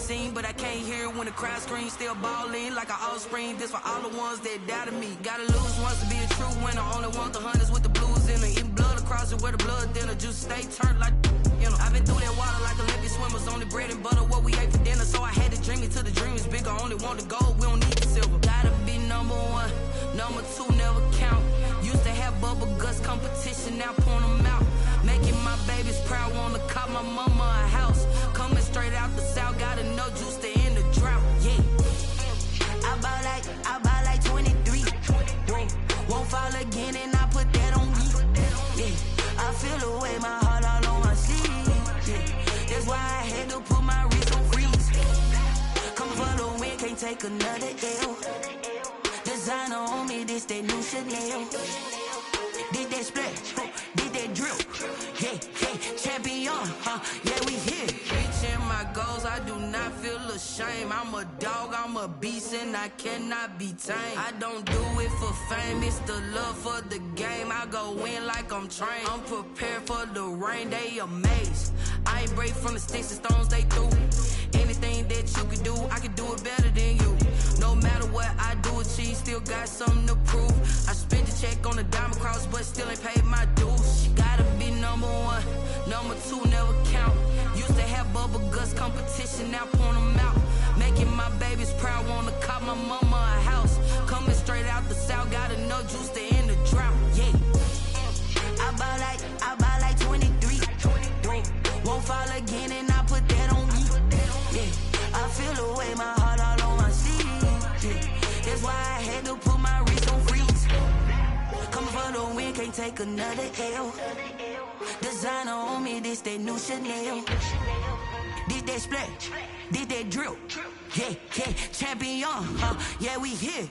scene, but I can't hear it when the crowd screams. Still ballin' like an offspring. This for all the ones that doubted me. Gotta lose once to be a true winner. Only want the hunters with the blues in it. Eating blood across it where the blood dinner. Juice stay turned like, you know. I've been through that water like Olympic swimmers. Only bread and butter what we ate for dinner. So I had to dream it till the dream is bigger. Only want the gold, we don't need the silver. Gotta be number one. Number two never count. Used to have bubble guts competition, now point them out. Making my babies proud, wanna cop my mama a house. Coming straight out the south, gotta know juice to end the drought. Yeah. I buy like 23. Won't fall again and I put that on me. Yeah. I feel the way, my heart all on my sleeve. Yeah. That's why I had to put my wrist on freeze. Come for the win, can't take another L. Designer on me, this that new Chanel. Did that splash, did that drill. Yeah, champion, yeah, we here. Reaching my goals, I do not feel ashamed. I'm a dog, I'm a beast, and I cannot be tamed. I don't do it for fame, it's the love for the game. I go in like I'm trained. I'm prepared for the rain, they amazed. I ain't break from the sticks and stones they threw. Anything that you can do, I can do it better than you. No matter what I do achieve, still got something to prove. I spent the check on the diamond cross, but still ain't paid my dues. Gotta be number one, number two never count. Used to have bubble guts competition, now point them out. Making my babies proud, wanna cop my mama a house. Coming straight out the south, gotta know juice to end the drought. Yeah. I buy like 23. Won't fall again and I put that on me. Yeah. I feel the way, my heart all on my sleeve. Yeah. That's why I had to put my wrist on freeze. Coming for the win, can't take another L. Designer on me, this that new Chanel. Did that splash, did that drill. Yeah, champion, yeah, we here.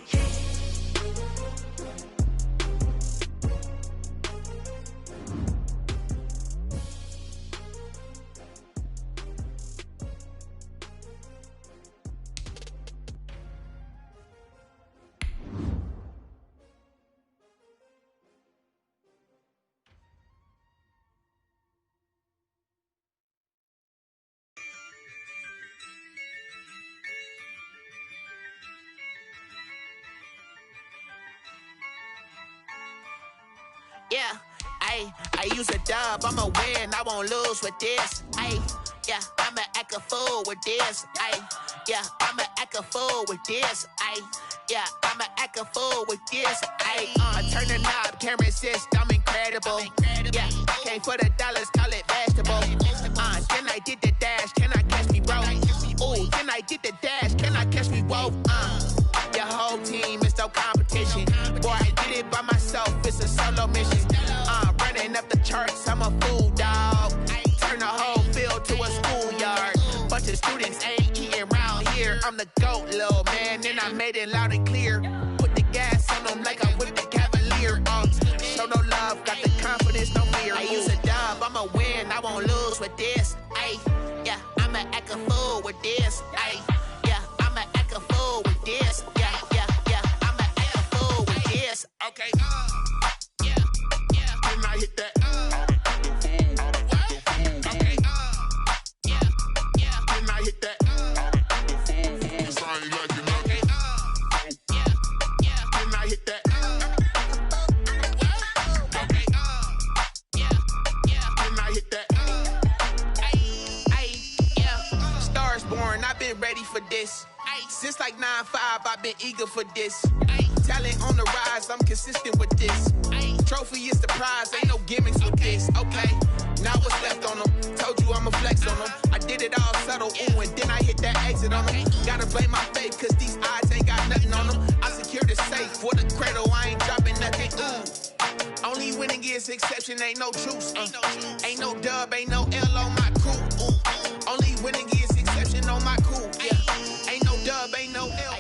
Yeah, I use a dub, I'ma win, I won't lose with this. Yeah, I'ma act a fool with this. Yeah, I'ma act a fool with this. Yeah, I'ma act a fool with this. I turn the knob, camera assist, I'm incredible. Yeah, came for the dollars, call it vegetable. Then I did the dash, can I catch me, bro? Ooh, then I did the dash, can I catch me, whoa? Your whole team is no competition. Boy, I did it by myself, it's a solo mission. Running up the charts, I'm a fool, dog. Turn the whole field to a schoolyard. Bunch of students ain't eating round here. I'm the GOAT, little man, and I made it loud and clear. Put the gas on them like I whipped the Cavalier. Show no love, got the confidence, no fear. I use a dub, I'ma win, I won't lose with this. Yeah, I'ma act a fool with this. Yeah, I'ma act a fool with this. Yeah, I'ma act a fool with this. Okay, yeah, can I hit that? Okay, yeah, can I hit that? Cause I ain't like it. Okay, yeah, can I hit that? Okay, yeah, can I hit that? Yeah, stars born, I've been ready for this. Since like 9-5, I've been eager for this. Talent on the rise, I'm consistent with this. Trophy is the prize, ain't no gimmicks with this. Okay, now what's left on them? Told you I'ma flex on them. I did it all subtle, ooh, and then I hit that exit on them. Gotta blame my faith, cause these odds ain't got nothing on them. I secure the safe for the cradle, I ain't dropping nothing, ooh. Only winning is exception, ain't no truce. Ain't no dub, ain't no L on my crew. Ooh. Only winning is exception on my crew, yeah. Ain't no dub, ain't no L.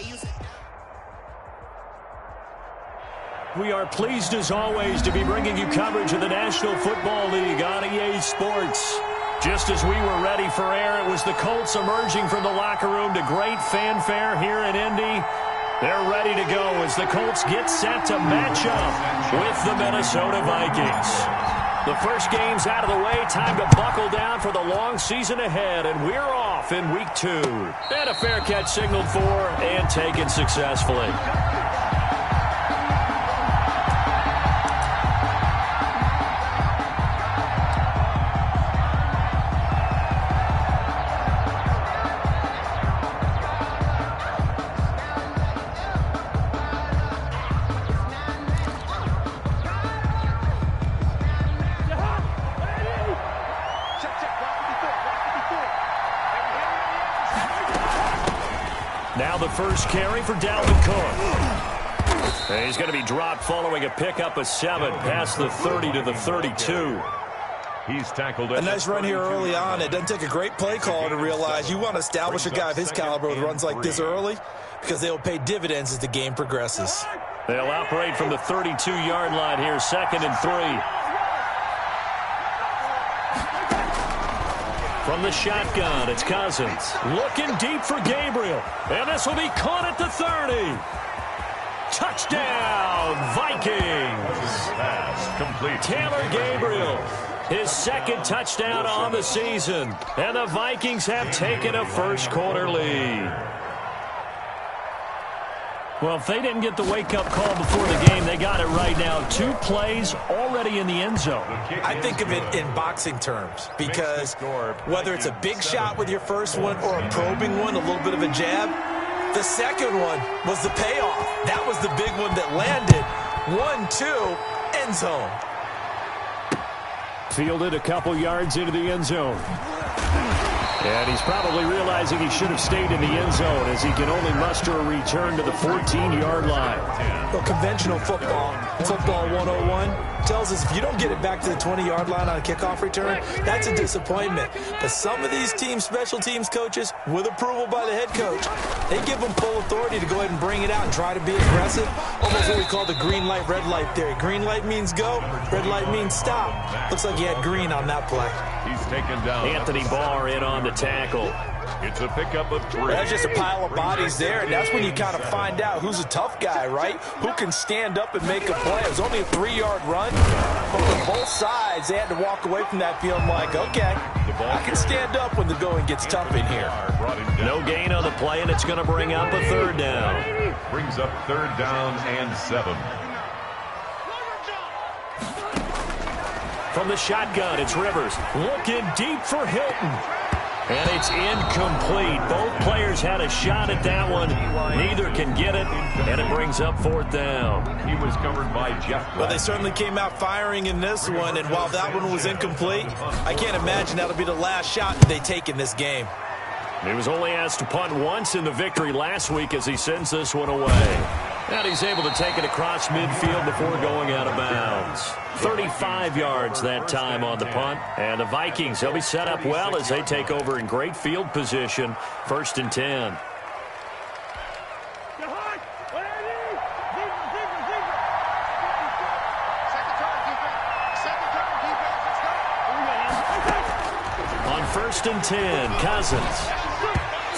We are pleased, as always, to be bringing you coverage of the National Football League on EA Sports. Just as we were ready for air, it was the Colts emerging from the locker room to great fanfare here in Indy. They're ready to go as the Colts get set to match up with the Minnesota Vikings. The first game's out of the way. Time to buckle down for the long season ahead, and we're off. kickoff in week 2. And a fair catch signaled for and taken successfully. Now the first carry for Dalvin Cook. And he's going to be dropped following a pickup of 7 past the 30 to the 32. He's tackled a nice run here early on. It doesn't take a great play call to realize you want to establish a guy of his caliber with runs like this early because they will pay dividends as the game progresses. They'll operate from the 32-yard line here, 2nd and 3. From the shotgun, it's Cousins. Looking deep for Gabriel. And this will be caught at the 30. Touchdown, Vikings. Pass complete. Taylor Gabriel, his 2nd touchdown on the season. And the Vikings have taken a first-quarter lead. Well, if they didn't get the wake-up call before the game, they got it right now. 2 plays already in the end zone. I think of it in boxing terms because whether it's a big shot with your first one or a probing one, a little bit of a jab, the second one was the payoff. That was the big one that landed. 1-2, end zone. Fielded a couple yards into the end zone. And he's probably realizing he should have stayed in the end zone as he can only muster a return to the 14-yard line. Well, conventional football 101, tells us if you don't get it back to the 20-yard line on a kickoff return, that's a disappointment. But some of these teams, special teams coaches, with approval by the head coach, they give them full authority to go ahead and bring it out and try to be aggressive. Almost what we call the green light, red light theory. Green light means go, red light means stop. Looks like he had green on that play. He's taken down. Anthony Barr in on the tackle. It's a pickup of 3. That's just a pile of bodies there, and that's when you kind of find out who's a tough guy, right? Who can stand up and make a play. It was only a 3-yard run, but on both sides, they had to walk away from that feeling like, okay, I can stand up when the going gets tough in here. No gain on the play, and it's going to bring up a 3rd down. Brings up 3rd down and 7. From the shotgun, it's Rivers. Looking deep for Hilton. And it's incomplete. Both players had a shot at that one. Neither can get it, and it brings up 4th down. He was covered by Jeff. Well, they certainly came out firing in this one, and while that one was incomplete, I can't imagine that'll be the last shot they take in this game. He was only asked to punt once in the victory last week as he sends this one away. And he's able to take it across midfield before going out of bounds. 35 yards that time on the punt. And the Vikings, they'll be set up well as they take over in great field position. 1st and 10. On 1st and 10, Cousins.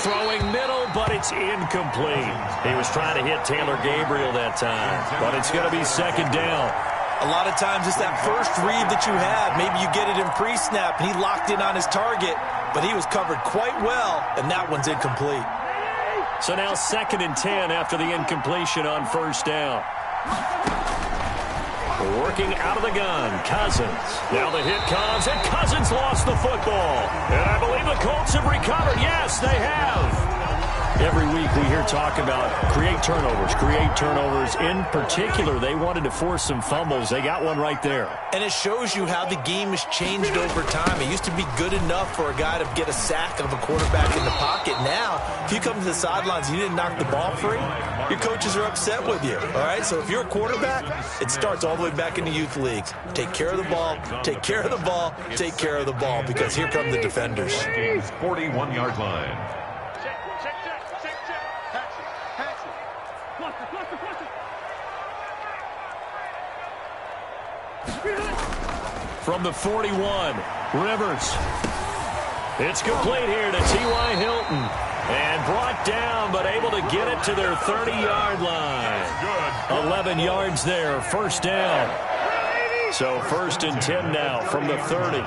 Throwing middle, but it's incomplete. He was trying to hit Taylor Gabriel that time, but it's going to be 2nd down. A lot of times it's that first read that you have. Maybe you get it in pre-snap, and he locked in on his target, but he was covered quite well, and that one's incomplete. So now 2nd and 10 after the incompletion on 1st down. Working out of the gun, Cousins. Now the hit comes, and Cousins lost the football. And I believe the Colts have recovered. Yes, they have. Every week we hear talk about create turnovers. In particular, they wanted to force some fumbles. They got one right there. And it shows you how the game has changed over time. It used to be good enough for a guy to get a sack of a quarterback in the pocket. Now, if you come to the sidelines and you didn't knock the ball free, your coaches are upset with you. All right, so if you're a quarterback, it starts all the way back in the youth leagues. Take care of the ball, take care of the ball, take care of the ball, because here come the defenders. 41-yard line. From the 41, Rivers. It's complete here to T.Y. Hilton. And brought down, but able to get it to their 30-yard line. 11 yards there, 1st down. So 1st and 10 now from the 30.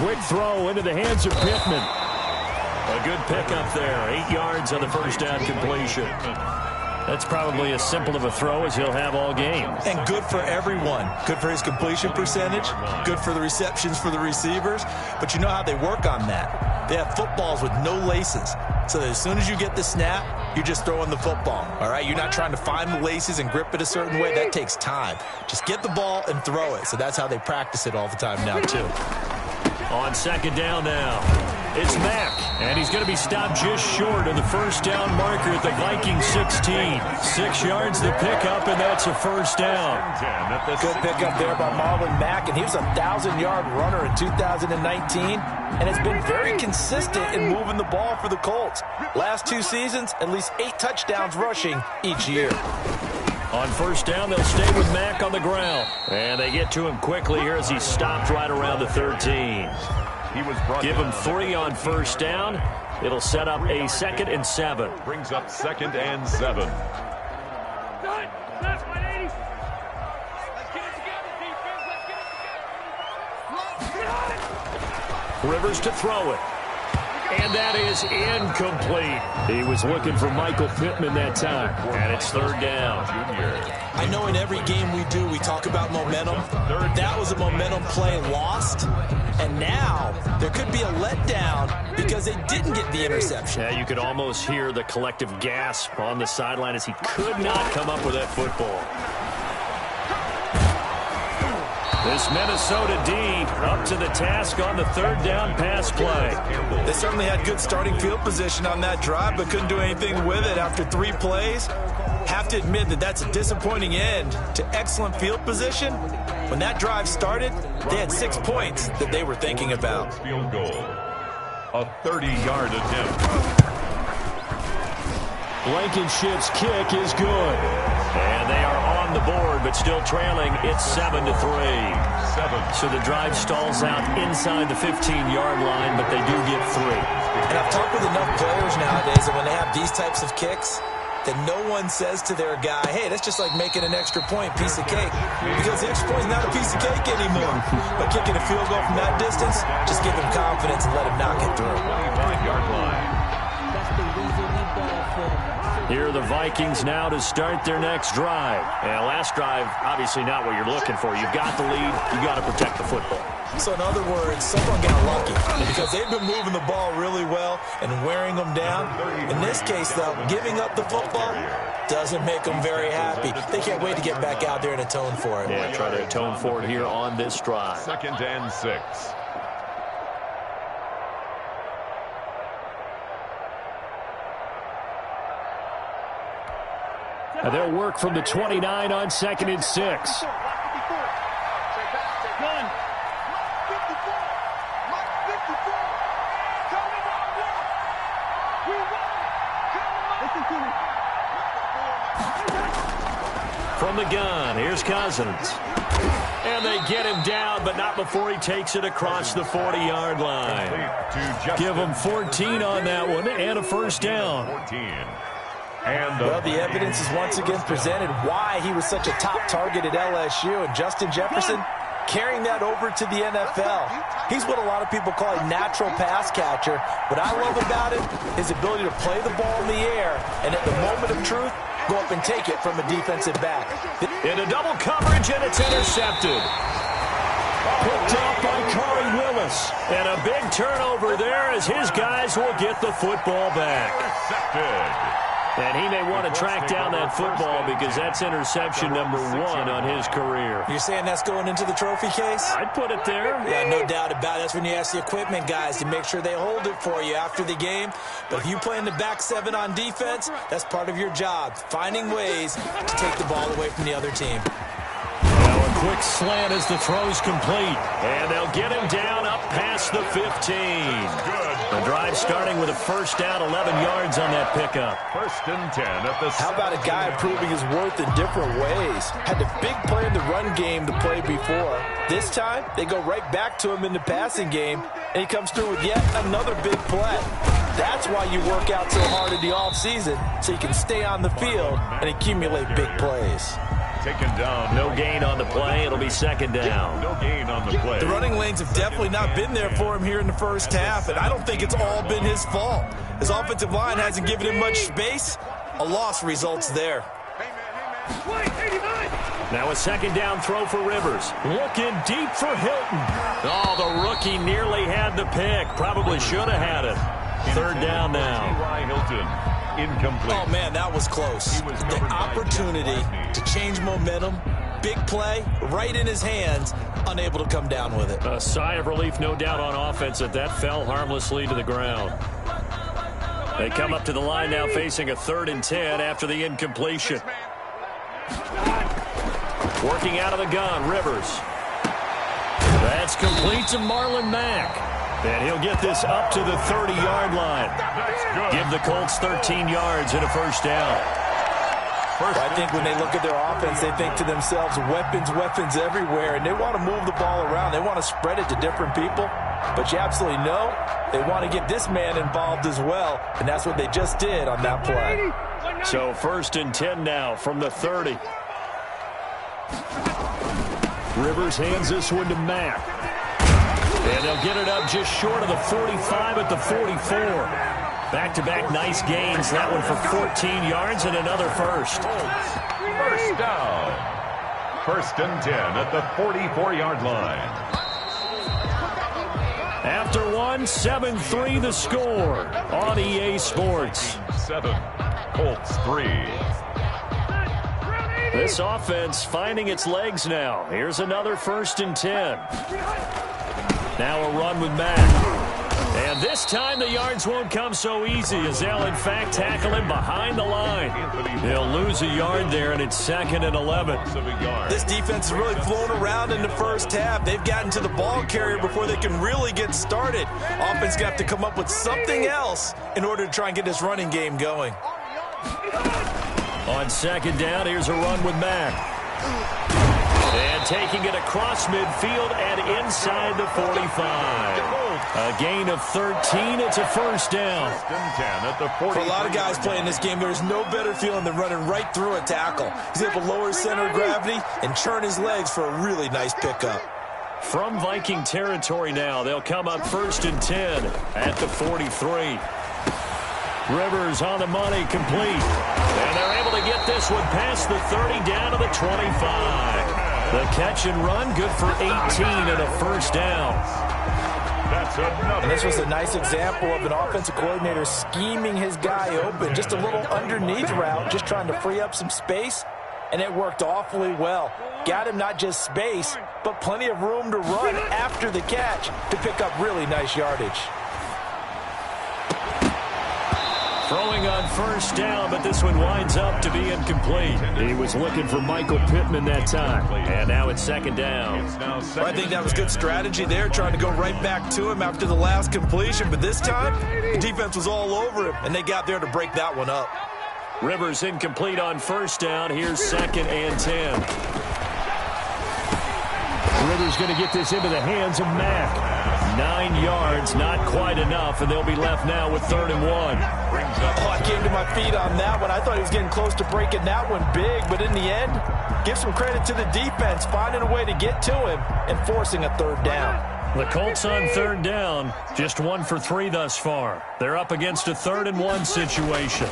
quick throw into the hands of Pittman. A good pickup there. 8 yards on the first down completion. That's probably as simple of a throw as he'll have all game. And good for everyone. Good for his completion percentage. Good for the receptions for the receivers. But you know how they work on that. They have footballs with no laces. So that as soon as you get the snap, you're just throwing the football. All right? You're not trying to find the laces and grip it a certain way. That takes time. Just get the ball and throw it. So that's how they practice it all the time now, too. On second down now, it's Mack, and he's going to be stopped just short of the first down marker at the Vikings 16. 6 yards the pickup, and that's a first down. Good pickup there by Marlon Mack, and he was a 1,000-yard runner in 2019, and has been very consistent in moving the ball for the Colts. Last 2 seasons, at least 8 touchdowns rushing each year. On first down, they'll stay with Mack on the ground. And they get to him quickly here as he stopped right around the 13. Give him 3 on first down. It'll set up a 2nd and 7. Brings up 2nd and 7. Rivers to throw it. And that is incomplete. He was looking for Michael Pittman that time. And it's 3rd down. I know in every game we do, we talk about momentum. That was a momentum play lost. And now there could be a letdown because they didn't get the interception. Yeah, you could almost hear the collective gasp on the sideline as he could not come up with that football. This Minnesota D up to the task on the 3rd down pass play. They certainly had good starting field position on that drive, but couldn't do anything with it after 3 plays. Have to admit that that's a disappointing end to excellent field position. When that drive started, they had 6 points that they were thinking about. Field goal. A 30-yard attempt. Blankenship's kick is good. And they are on the board, but still trailing. It's 7-3. So the drive stalls out inside the 15-yard line, but they do get 3. And I've talked with enough players nowadays that when they have these types of kicks, that no one says to their guy, hey, that's just like making an extra point, piece of cake. Because the extra point is not a piece of cake anymore. By kicking a field goal from that distance, just give him confidence and let him knock it through. 25-yard line. Here are the Vikings now to start their next drive. And last drive, obviously not what you're looking for. You've got the lead. You've got to protect the football. So in other words, someone got lucky because they've been moving the ball really well and wearing them down. In this case, though, giving up the football doesn't make them very happy. They can't wait to get back out there and atone for it. Yeah, try to atone for it here on this drive. 2nd and 6. And they'll work from the 29 on 2nd and 6. From the gun, here's Cousins. And they get him down, but not before he takes it across the 40-yard line. Give him 14 on that one and a first down. 14. Well, the evidence is once again presented why he was such a top target at LSU. And Justin Jefferson carrying that over to the NFL. He's what a lot of people call a natural pass catcher. What I love about it, his ability to play the ball in the air, and at the moment of truth, go up and take it from a defensive back. Into double coverage, and it's intercepted. Picked up by Corey Willis. And a big turnover there as his guys will get the football back. Intercepted. And he may want to track down that football because that's interception number 1 on his career. You're saying that's going into the trophy case? I'd put it there. Yeah, no doubt about it. That's when you ask the equipment guys to make sure they hold it for you after the game. But if you play in the back 7 on defense, that's part of your job, finding ways to take the ball away from the other team. Now a quick slant as the throw's complete. And they'll get him down up past the 15. Good. The drive starting with a first down, 11 yards on that pickup. 1st and 10 at the... How about a guy proving his worth in different ways? Had the big play in the run game to play before. This time, they go right back to him in the passing game, and he comes through with yet another big play. That's why you work out so hard in the offseason, so you can stay on the field and accumulate big plays. taken down. No gain on the play. It'll be second down. No gain on the play. The running lanes have definitely not been there for him here in the first half, and I don't think it's all been his fault. His offensive line hasn't given him much space. A loss results there. Now a second down throw for Rivers. Looking deep for Hilton. Oh, the rookie nearly had the pick. Probably should have had it. Third down now. Hilton, incomplete. Oh, man, that was close. The opportunity to change momentum, big play, right in his hands, unable to come down with it. A sigh of relief, no doubt, on offense that fell harmlessly to the ground. They come up to the line now facing a 3rd and 10 after the incompletion. Working out of the gun, Rivers. That's complete to Marlon Mack. And he'll get this up to the 30-yard line. Give the Colts 13 yards and a first down. I think when they look at their offense, they think to themselves, weapons everywhere, and they want to move the ball around. They want to spread it to different people. But you absolutely know they want to get this man involved as well, and that's what they just did on that play. So 1st and 10 now from the 30. Rivers hands this one to Mack. And they'll get it up just short of the 45 at the 44. Back-to-back nice gains. That one for 14 yards and another first. First down. 1st and 10 at the 44-yard line. After one, 7-3 the score on EA Sports. 7, Colts 3. This offense finding its legs now. Here's another 1st and 10. Now a run with Mack. And this time the yards won't come so easy as they'll in fact tackle him behind the line. They'll lose a yard there, and it's 2nd and 11. This defense is really flown around in the first half. They've gotten to the ball carrier before they can really get started. Offense going to have to come up with something else in order to try and get this running game going. On 2nd down, here's a run with Mack. And taking it across midfield and inside the 45. A gain of 13. It's a first down. For a lot of guys playing this game, there's no better feeling than running right through a tackle. He's able to lower his center of gravity and turn his legs for a really nice pickup. From Viking territory now, they'll come up 1st and 10 at the 43. Rivers on the money, complete. And they're able to get this one past the 30 down to the 25. The catch and run, good for 18 and a first down. And this was a nice example of an offensive coordinator scheming his guy open. Just a little underneath route, just trying to free up some space, and it worked awfully well. Got him not just space, but plenty of room to run after the catch to pick up really nice yardage. Throwing on 1st down, but this one winds up to be incomplete. He was looking for Michael Pittman that time. And now it's 2nd down. Well, I think that was good strategy there, trying to go right back to him after the last completion. But this time, the defense was all over him, and they got there to break that one up. Rivers incomplete on 1st down. Here's 2nd and 10. Rivers going to get this into the hands of Mack. 9 yards, not quite enough, and they'll be left now with 3rd and 1. Oh, I came to my feet on that one. I thought he was getting close to breaking that one big, but in the end, give some credit to the defense, finding a way to get to him and forcing a 3rd down. The Colts on 3rd down, just 1 for 3 thus far. They're up against a 3rd and 1 situation.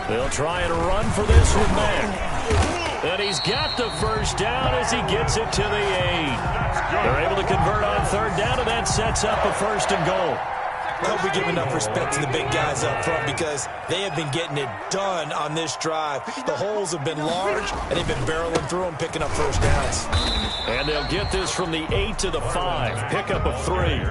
They'll try and run for this with Mack. And he's got the first down as he gets it to the 8. They're able to convert on 3rd down, and that sets up a 1st and goal. I hope we give enough respect to the big guys up front because they have been getting it done on this drive. The holes have been large, and they've been barreling through them, picking up first downs. And they'll get this from the 8 to the 5. Pickup of 3.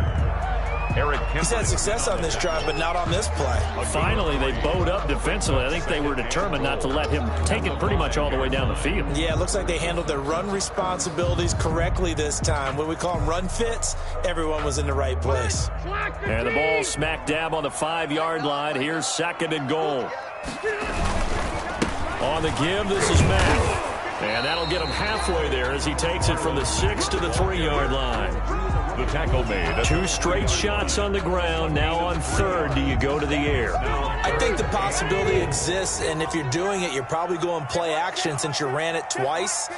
He's had success on this drive, but not on this play. Finally, they bowed up defensively. I think they were determined not to let him take it pretty much all the way down the field. Yeah, it looks like they handled their run responsibilities correctly this time. When we call them run fits, everyone was in the right place. And the ball smack dab on the 5-yard line. Here's 2nd and goal. On the give, this is Mack. And that'll get him halfway there as he takes it from the 6 to the 3-yard line. the tackle made. 2 straight shots on the ground. Now on 3rd, do you go to the air? I think the possibility exists, and if you're doing it, you're probably going play action since you ran it twice.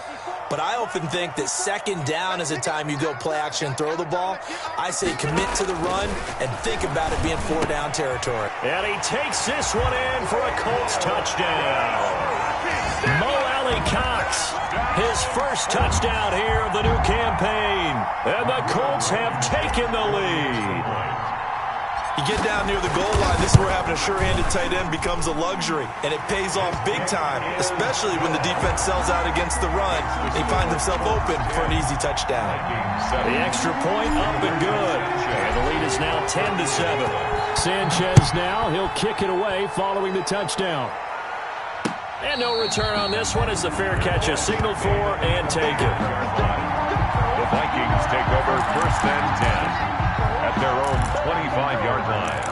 But I often think that 2nd down is the time you go play action and throw the ball. I say commit to the run and think about it being 4-down territory. And he takes this one in for a Colts touchdown. Mo Cox, his first touchdown here of the new campaign. And the Colts have taken the lead. You get down near the goal line, this is where having a sure-handed tight end becomes a luxury, and it pays off big time, especially when the defense sells out against the run. He finds himself open for an easy touchdown. The extra point up and good. And the lead is now 10-7. Sanchez now, he'll kick it away following the touchdown. And no return on this one as the fair catch is signaled for and taken. The Vikings take over 1st and 10 at their own 25-yard line.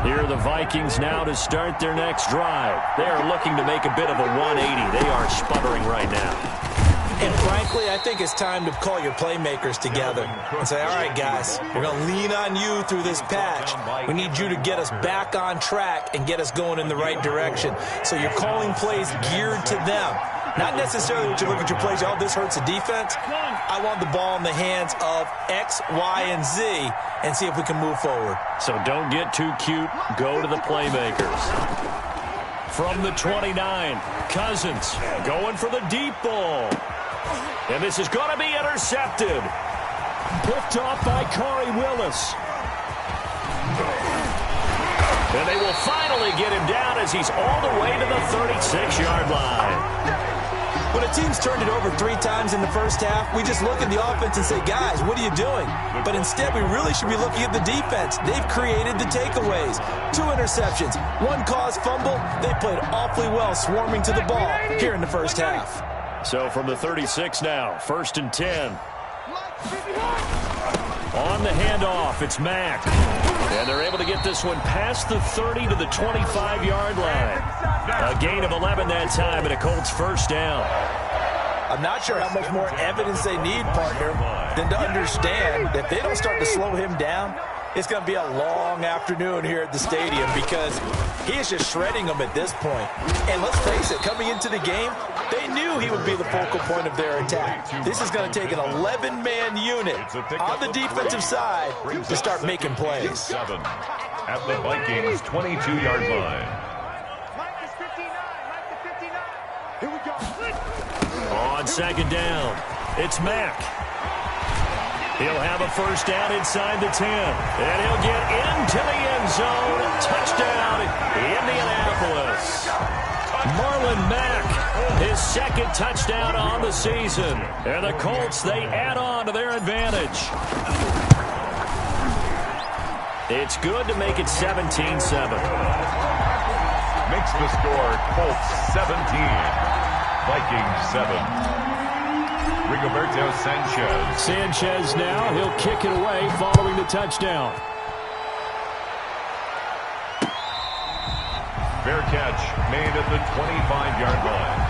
Here are the Vikings now to start their next drive. They are looking to make a bit of a 180. They are sputtering right now. And frankly, I think it's time to call your playmakers together and say, all right, guys, we're going to lean on you through this patch. We need you to get us back on track and get us going in the right direction. So you're calling plays geared to them. Not necessarily when you look at your plays, oh, this hurts the defense. I want the ball in the hands of X, Y, and Z and see if we can move forward. So don't get too cute. Go to the playmakers. From the 29, Cousins going for the deep ball. And this is going to be intercepted. Picked off by Corey Willis. And they will finally get him down as he's all the way to the 36-yard line. When a team's turned it over 3 times in the first half, we just look at the offense and say, guys, what are you doing? But instead, we really should be looking at the defense. They've created the takeaways. 2 interceptions, 1 caused fumble. They played awfully well swarming to the ball here in the first half. So from the 36 now, 1st and 10. On the handoff, it's Mack. And they're able to get this one past the 30 to the 25-yard line. A gain of 11 that time and a Colts 1st down. I'm not sure how much more evidence they need, partner, than to understand that if they don't start to slow him down, it's going to be a long afternoon here at the stadium because he is just shredding them at this point. And let's face it, coming into the game, they knew he would be the focal point of their attack. This is going to take an 11-man unit on the defensive side to start making plays. At the Vikings' 22-yard line. On 2nd down, it's Mack. He'll have a 1st down inside the 10. And he'll get into the end zone. Touchdown, Indianapolis. Marlon Mack, his 2nd touchdown on the season. And the Colts, they add on to their advantage. It's good to make it 17-7. Makes the score Colts 17. Vikings 7. Rigoberto Sanchez. Sanchez now, he'll kick it away following the touchdown. Fair catch made at the 25-yard line.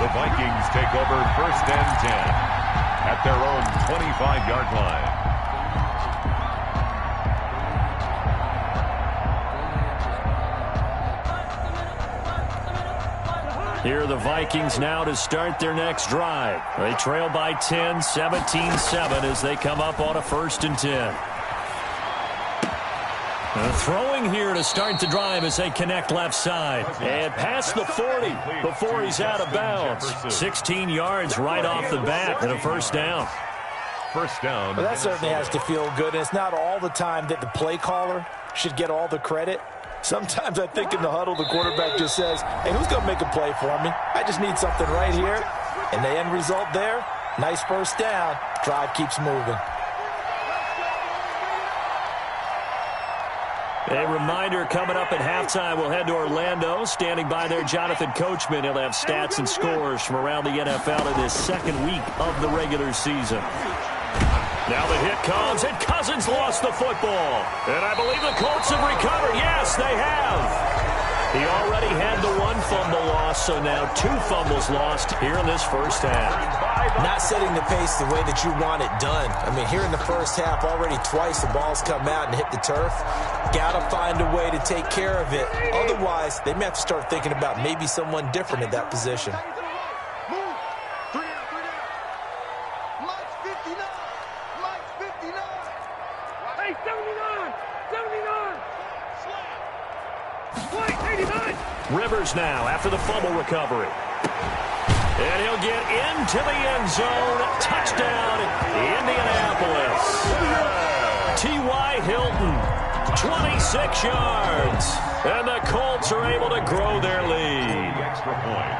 The Vikings take over 1st and 10 at their own 25-yard line. Here are the Vikings now to start their next drive. They trail by 10, 17-7 as they come up on a 1st and 10. Throwing here to start the drive as they connect left side. And past the 40 before he's out of bounds. 16 yards right off the bat and a 1st down. 1st down. Well, that certainly has to feel good. And it's not all the time that the play caller should get all the credit. Sometimes I think in the huddle, the quarterback just says, hey, who's going to make a play for me? I just need something right here. And the end result there, nice 1st down. Drive keeps moving. A reminder coming up at halftime, we'll head to Orlando. Standing by there, Jonathan Coachman. He'll have stats and scores from around the NFL in this 2nd week of the regular season. Now the hit comes, and Cousins lost the football. And I believe the Colts have recovered. Yes, they have. He already had the one fumble loss, so now 2 fumbles lost here in this first half. Not setting the pace the way that you want it done. I mean, here in the first half, already twice the ball's come out and hit the turf. Got to find a way to take care of it. Otherwise, they may have to start thinking about maybe someone different at that position. Rivers now after the fumble recovery. And he'll get into the end zone. Touchdown, Indianapolis. T.Y. Hilton, 26 yards. And the Colts are able to grow their lead. Extra point.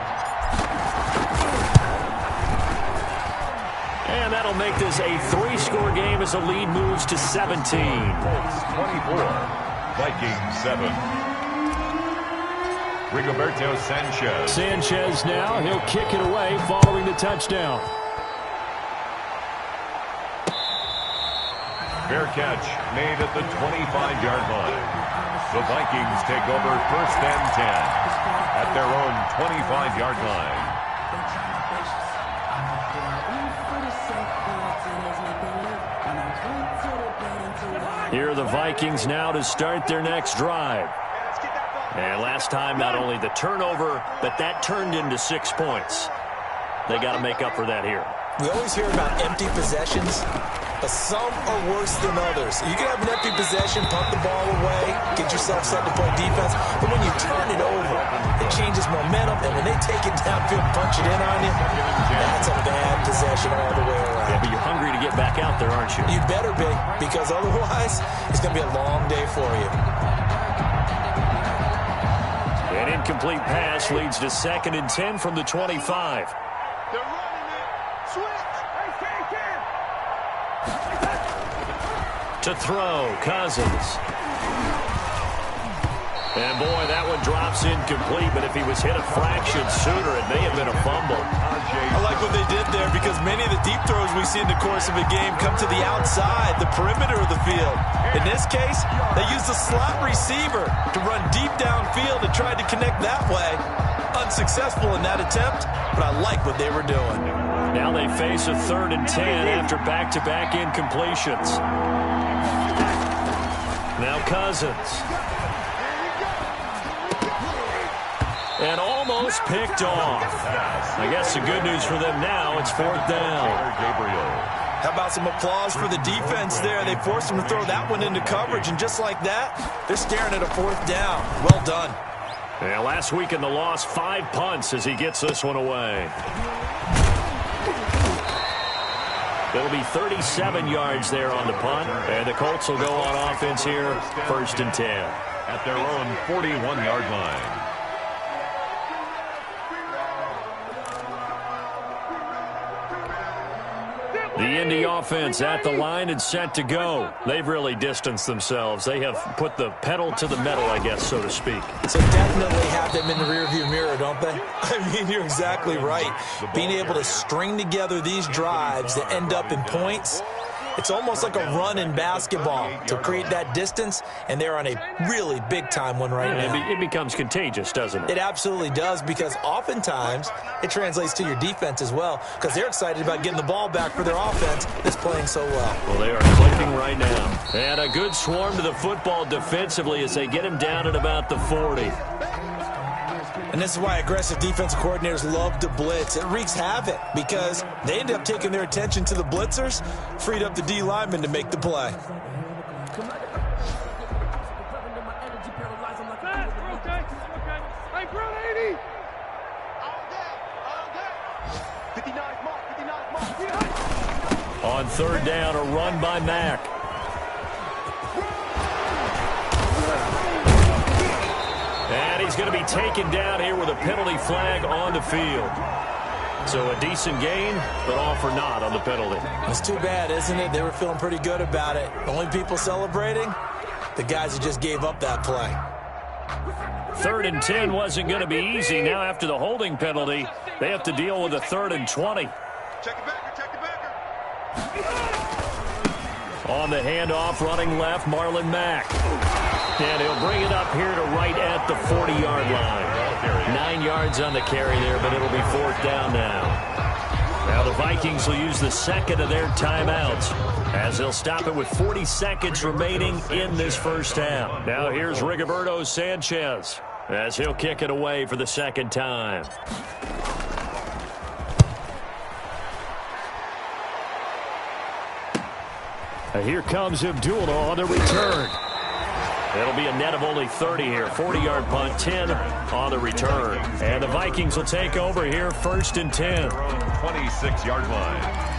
And that'll make this a 3-score game as the lead moves to 17. Colts 24, Vikings 7. Rigoberto Sanchez. Sanchez now. He'll kick it away following the touchdown. Fair catch made at the 25-yard line. The Vikings take over 1st and 10 at their own 25-yard line. Here are the Vikings now to start their next drive. And last time, not only the turnover, but that turned into 6 points. They got to make up for that here. We always hear about empty possessions, but some are worse than others. You can have an empty possession, punt the ball away, get yourself set to play defense, but when you turn it over, it changes momentum, and when they take it downfield and punch it in on you, that's a bad possession all the way around. Yeah, but you're hungry to get back out there, aren't you? You better be, because otherwise, it's going to be a long day for you. An incomplete pass leads to 2nd and 10 from the 25. They're running it. Switch. To throw, Cousins. And boy, that one drops incomplete, but if he was hit a fraction sooner, it may have been a fumble. I like what they did there because many of the deep throws we see in the course of a game come to the outside, the perimeter of the field. In this case, they used a slot receiver to run deep downfield and tried to connect that way. Unsuccessful in that attempt, but I like what they were doing. Now they face a 3rd and 10 after back-to-back incompletions. Now Cousins. And almost picked off. I guess the good news for them now, it's 4th down. How about some applause for the defense there? They forced him to throw that one into coverage, and just like that, they're staring at a 4th down. Well done. Yeah, last week in the loss, 5 punts as he gets this one away. It'll be 37 yards there on the punt, and the Colts will go on offense here, 1st and 10. At their own 41-yard line. The Indy offense at the line and set to go. They've really distanced themselves. They have put the pedal to the metal, I guess, so to speak. So definitely have them in the rearview mirror, don't they? I mean, you're exactly right. Being able to string together these drives that end up in points, it's almost like a run in basketball to create that distance, and they're on a really big-time one right now. It becomes contagious, doesn't it? It absolutely does, because oftentimes it translates to your defense as well, because they're excited about getting the ball back for their offense that's playing so well. Well, they are clicking right now. And a good swarm to the football defensively as they get him down at about the 40. And this is why aggressive defensive coordinators love to blitz. It wreaks havoc because they end up taking their attention to the blitzers, freed up the D lineman to make the play. On 3rd down, a run by Mack. And he's going to be taken down here with a penalty flag on the field. So a decent gain, but all for naught on the penalty. It's too bad, isn't it? They were feeling pretty good about it. The only people celebrating, the guys who just gave up that play. 3rd and 10 wasn't going to be easy. Now after the holding penalty, they have to deal with a 3rd and 20. Check it back. On the handoff, running left, Marlon Mack. And he'll bring it up here to right at the 40-yard line. 9 yards on the carry there, but it'll be 4th down now. Now the Vikings will use the second of their timeouts as they'll stop it with 40 seconds remaining in this first half. Now here's Rigoberto Sanchez as he'll kick it away for the second time. Here comes Abdullah on the return. It'll be a net of only 30 here. 40-yard punt, 10 on the return. And the Vikings will take over here, 1st and 10. 26-yard line.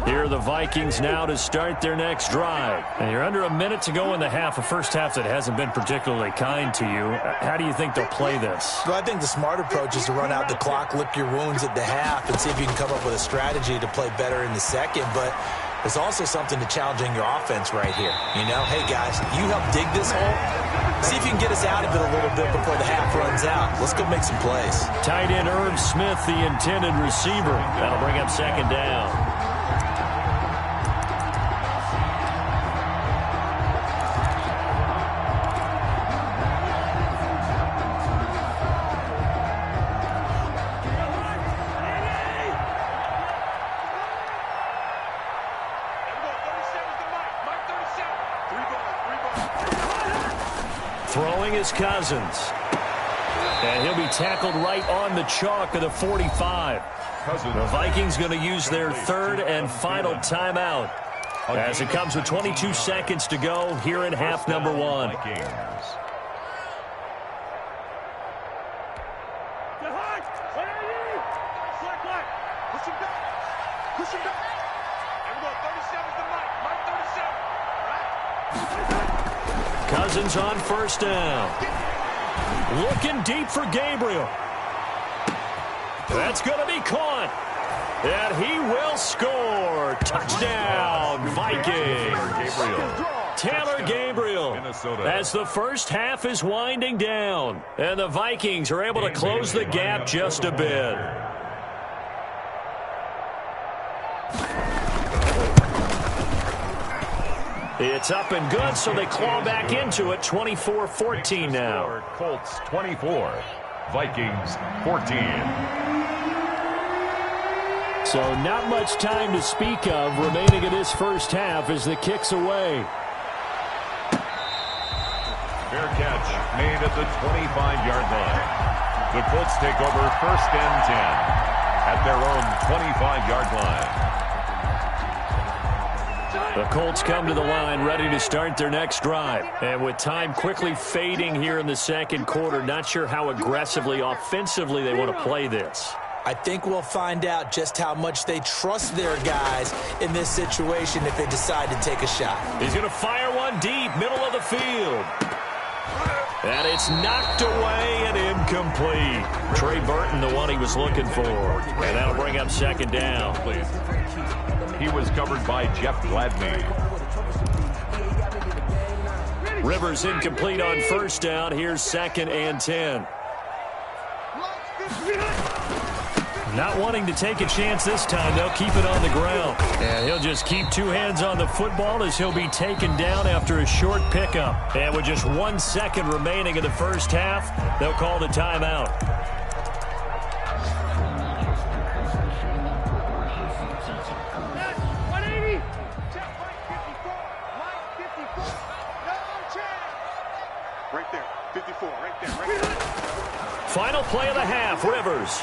Here are the Vikings now to start their next drive. And you're under a minute to go in the half, a first half that hasn't been particularly kind to you. How do you think they'll play this? Well, I think the smart approach is to run out the clock, lick your wounds at the half, and see if you can come up with a strategy to play better in the second. But there's also something to challenging your offense right here. You know, hey, guys, you help dig this hole. See if you can get us out of it a little bit before the half runs out. Let's go make some plays. Tight end Irv Smith, the intended receiver. That'll bring up 2nd down. Throwing is Cousins. And he'll be tackled right on the chalk of the 45. The Vikings going to use their 3rd and final timeout as it comes with 22 seconds to go here in half number 1. Cousins on 1st down. Looking deep for Gabriel. That's going to be caught. And he will score. Touchdown, Vikings. Taylor Gabriel, as the first half is winding down. And the Vikings are able to close the gap just a bit. It's up and good, so they claw back into it. 24-14 now. Colts 24, Vikings 14. So not much time to speak of remaining in this first half as the kick's away. Fair catch made at the 25-yard line. The Colts take over 1st and 10 at their own 25-yard line. The Colts come to the line ready to start their next drive. And with time quickly fading here in the second quarter, not sure how aggressively, offensively they want to play this. I think we'll find out just how much they trust their guys in this situation if they decide to take a shot. He's going to fire one deep, middle of the field. And it's knocked away and incomplete. Trey Burton, the one he was looking for. And that'll bring up 2nd down. He was covered by Jeff Gladney. Rivers incomplete on 1st down. Here's 2nd and 10. Not wanting to take a chance this time, they'll keep it on the ground. And he'll just keep 2 hands on the football as he'll be taken down after a short pickup. And with just 1 second remaining in the first half, they'll call the timeout. Right there, 54, right there. Final play of the half, Rivers.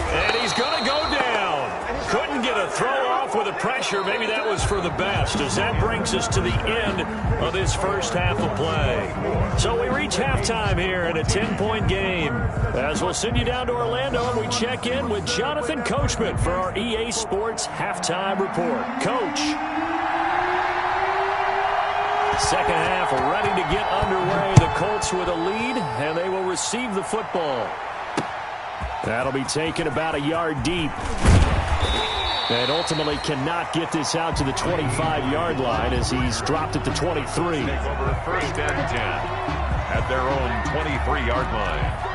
And he's going to go down. Couldn't get a throw off with the pressure. Maybe that was for the best, as that brings us to the end of this first half of play. So we reach halftime here in a 10-point game. As we'll send you down to Orlando, and we check in with Jonathan Coachman for our EA Sports Halftime Report. Coach. Second half ready to get underway. The Colts with a lead, and they will receive the football. That'll be taken about a yard deep. And ultimately cannot get this out to the 25-yard line as he's dropped at the 23. Take over first and 10 at their own 23-yard line.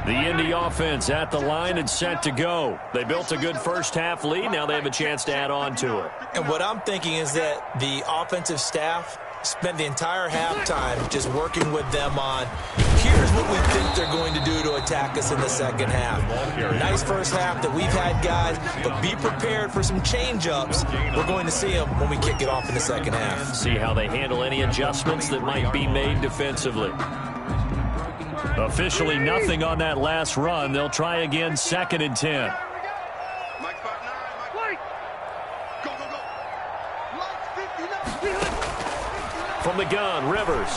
The Indy offense at the line and set to go. They built a good first-half lead. Now they have a chance to add on to it. And what I'm thinking is that the offensive staff spent the entire halftime just working with them on, here's what we think they're going to do to attack us in the second half. Nice first half that we've had, guys, but be prepared for some change-ups. We're going to see them when we kick it off in the second half. See how they handle any adjustments that might be made defensively. Officially nothing on that last run. They'll try again, 2nd and 10. From the gun, Rivers.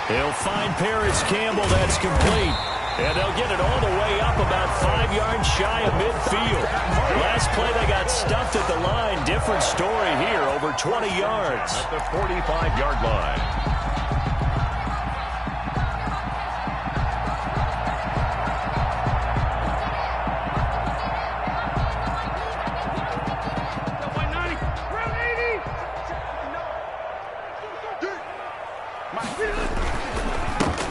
He'll find Paris Campbell. That's complete. And they'll get it all the way up about 5 yards shy of midfield. Last play, they got stuffed at the line. Different story here, over 20 yards. At the 45-yard line.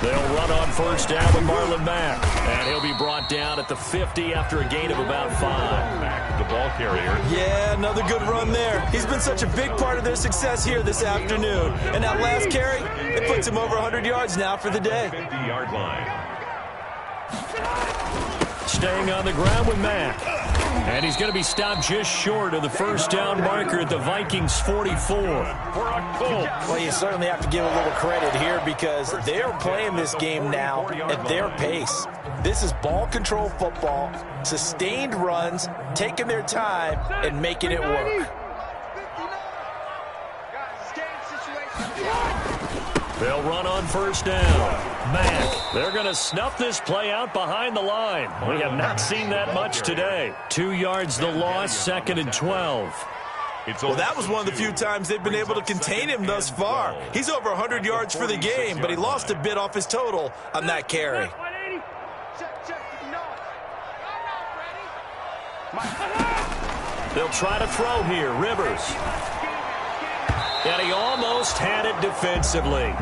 They'll run on first down with Marlon Mack. And he'll be brought down at the 50 after a gain of about 5. Back to the ball carrier. Yeah, another good run there. He's been such a big part of their success here this afternoon. And that last carry, it puts him over 100 yards now for the day. 50-yard line. Staying on the ground with Mack. And he's going to be stopped just short of the first down marker at the Vikings 44. For a Colt. Well, you certainly have to give a little credit here because they're playing this game now at their pace. This is ball control football, sustained runs, taking their time, and making it work. They'll run on first down. Mack, they're going to snuff this play out behind the line. We have not seen that much today. 2 yards the loss, 2nd and 12. Well, that was one of the few times they've been able to contain him thus far. He's over 100 yards for the game, but he lost a bit off his total on that carry. They'll try to throw here. Rivers. And he almost had it defensively.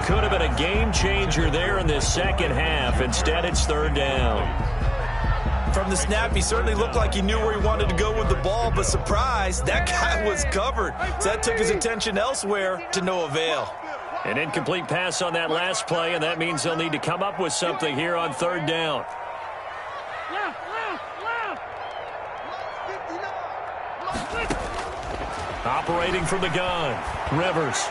Could have been a game changer there in this second half. Instead, it's 3rd down. From the snap, he certainly looked like he knew where he wanted to go with the ball, but surprise, that guy was covered. So that took his attention elsewhere to no avail. An incomplete pass on that last play, and that means they'll need to come up with something here on 3rd down. Operating from the gun, Rivers.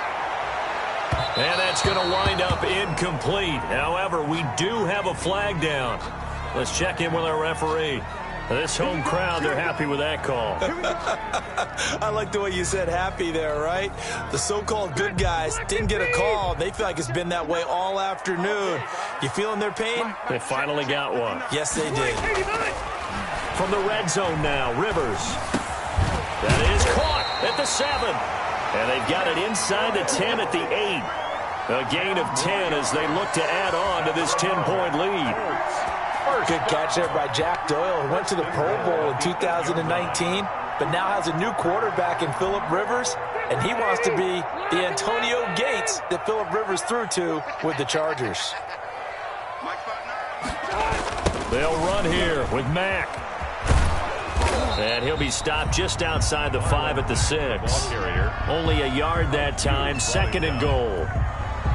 And that's going to wind up incomplete. However, we do have a flag down. Let's check in with our referee. This home crowd, they're happy with that call. I like the way you said happy there, right? The so-called good guys didn't get a call. They feel like it's been that way all afternoon. You feeling their pain? They finally got one. Yes, they did. From the red zone now, Rivers. That is caught at the 7. And they've got it inside the 10 at the 8. A gain of 10 as they look to add on to this 10-point lead. Good catch there by Jack Doyle, who went to the Pro Bowl in 2019, but now has a new quarterback in Phillip Rivers, and he wants to be the Antonio Gates that Phillip Rivers threw to with the Chargers. They'll run here with Mack. And he'll be stopped just outside the 5 at the 6. Only a yard that time, 2nd and goal.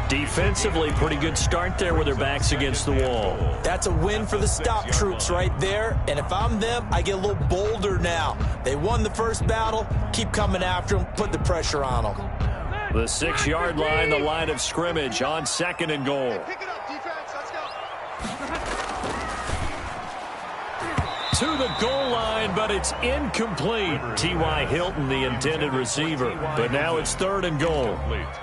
Defensively, pretty good start there with their backs against the wall. That's a win for the stop troops right there. And if I'm them, I get a little bolder now. They won the first battle. Keep coming after them. Put the pressure on them. The 6-yard line, the line of scrimmage on 2nd and goal. To the goal line, but it's incomplete. T.Y. Hilton, the intended receiver. But now it's 3rd and goal.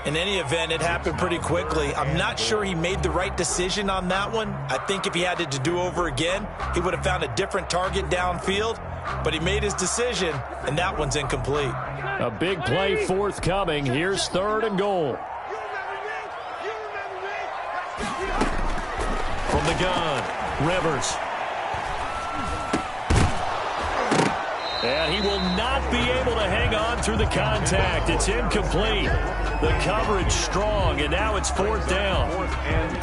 In any event, it happened pretty quickly. I'm not sure he made the right decision on that one. I think if he had to do over again, he would have found a different target downfield. But he made his decision, and that one's incomplete. A big play forthcoming. Here's 3rd and goal. From the gun, Rivers. And he will not be able to hang on through the contact. It's incomplete. The coverage strong, and now it's 4th down.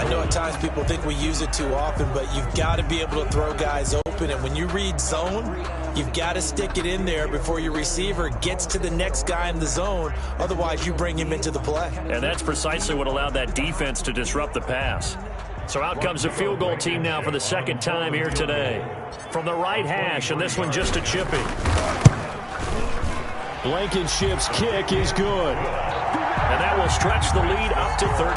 I know at times people think we use it too often, but you've got to be able to throw guys open. And when you read zone, you've got to stick it in there before your receiver gets to the next guy in the zone. Otherwise, you bring him into the play. And that's precisely what allowed that defense to disrupt the pass. So out comes a field goal team now for the 2nd time here today. From the right hash, and this one just a chippy. Blankenship's kick is good. And that will stretch the lead up to 13.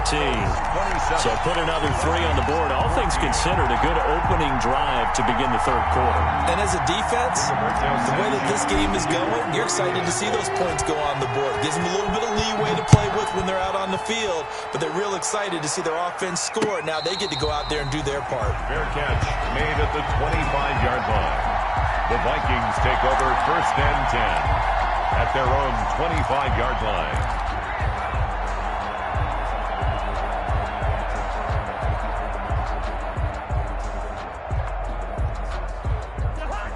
So put another 3 on the board. All things considered, a good opening drive to begin the 3rd quarter. And as a defense, the way that this game is going, you're excited to see those points go on the board. Gives them a little bit of leeway to play with when they're out on the field, but they're real excited to see their offense score. Now they get to go out there and do their part. Fair catch made at the 25-yard line. The Vikings take over 1st and 10 at their own 25-yard line.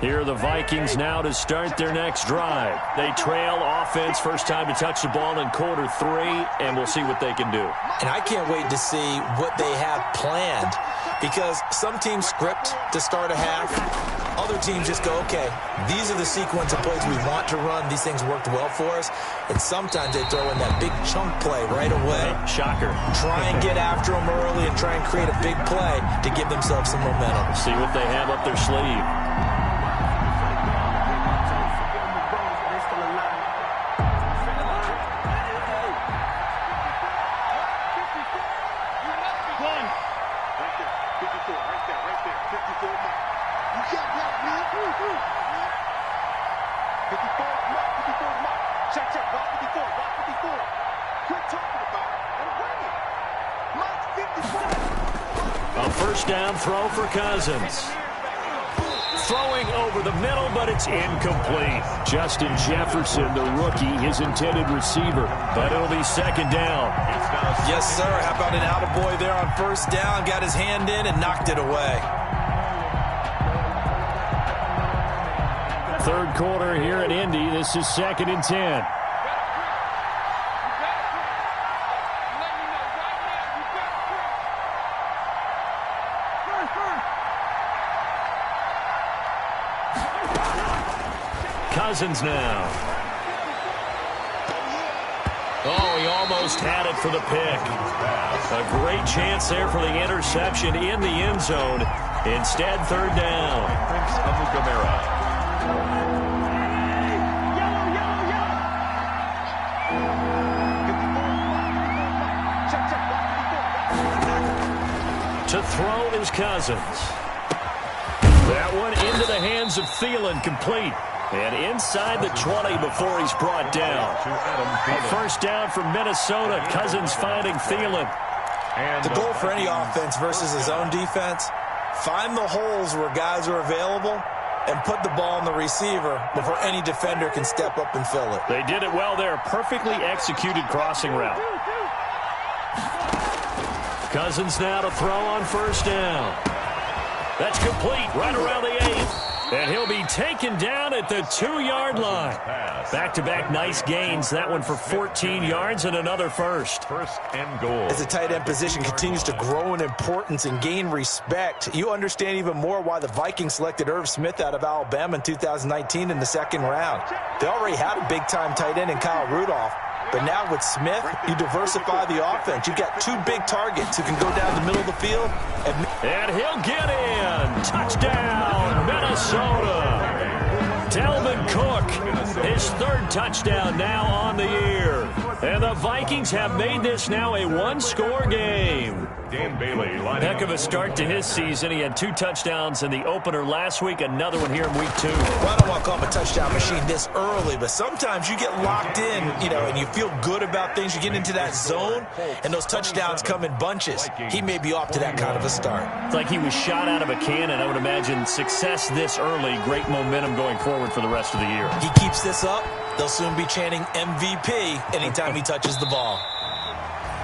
Here are the Vikings now to start their next drive. They trail offense, first time to touch the ball in quarter 3, and we'll see what they can do. And I can't wait to see what they have planned, because some teams script to start a half. Other teams just go, okay, these are the sequence of plays we want to run. These things worked well for us. And sometimes they throw in that big chunk play right away. Shocker. Try and get after them early and try and create a big play to give themselves some momentum. See what they have up their sleeve. A first down throw for Cousins. Throwing over the middle, but it's incomplete. Justin Jefferson, the rookie, his intended receiver. But it'll be 2nd down. Yes, sir. How about an attaboy there on 1st down? Got his hand in and knocked it away. 3rd quarter here at Indy. This is 2nd and 10. Cousins now. Oh, he almost had it for the pick. A great chance there for the interception in the end zone. Instead, 3rd down. To throw is Cousins. That one into the hands of Thielen, complete. And inside the 20 before he's brought down. A first down for Minnesota. Cousins finding Thielen. The goal for any offense versus his own defense, find the holes where guys are available and put the ball on the receiver before any defender can step up and fill it. They did it well there. Perfectly executed crossing route. Cousins now to throw on 1st down. That's complete right around the 8. And he'll be taken down at the 2-yard line. Back-to-back nice gains. That one for 14 yards and another first. 1st and goal. As the tight end position continues to grow in importance and gain respect, you understand even more why the Vikings selected Irv Smith out of Alabama in 2019 in the 2nd round. They already had a big-time tight end in Kyle Rudolph. But now with Smith, you diversify the offense. You've got 2 big targets who can go down the middle of the field. And he'll get in. Touchdown, Minnesota. Dalvin Cook, his 3rd touchdown now on the year. And the Vikings have made this now a 1-score game. Dan Bailey. Heck of a start to his season. He had 2 touchdowns in the opener last week, another one here in week 2. Well, I don't want to call him a touchdown machine this early, but sometimes you get locked in, and you feel good about things. You get into that zone, and those touchdowns come in bunches. He may be off to that kind of a start. It's like he was shot out of a cannon. I would imagine success this early, great momentum going forward for the rest of the year. He keeps this up, they'll soon be chanting MVP anytime he touches the ball.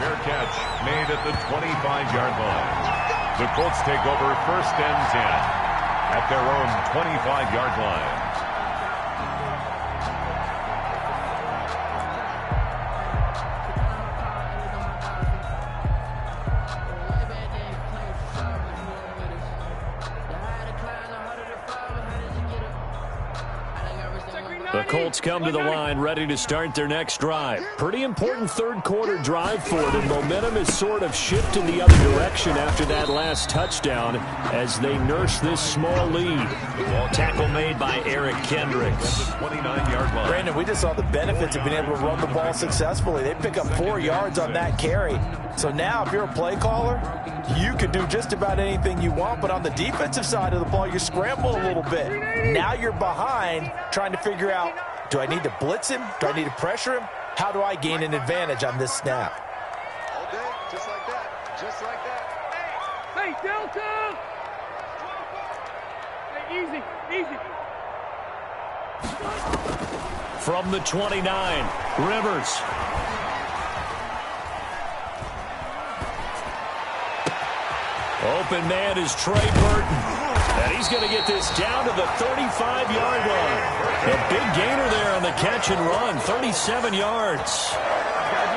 Fair catch made at the 25-yard line. The Colts take over 1st and 10 at their own 25-yard line. The Colts come to the line ready to start their next drive. Pretty important third-quarter drive for them. Momentum is sort of shifted the other direction after that last touchdown as they nurse this small lead. Tackle made by Eric Kendricks. 29-yard line. Brandon, we just saw the benefits of being able to run the ball successfully. They pick up 4 yards on that carry. So now if you're a play caller, you can do just about anything you want, but on the defensive side of the ball, you scramble a little bit. Now you're behind trying to figure out, do I need to blitz him? Do I need to pressure him? How do I gain an advantage on this snap? All day, just like that. Just like that. Hey, Delta! Hey, easy. From the 29, Rivers. Open man is Trey Burton. And he's going to get this down to the 35-yard line. A big gainer there on the catch and run, 37 yards.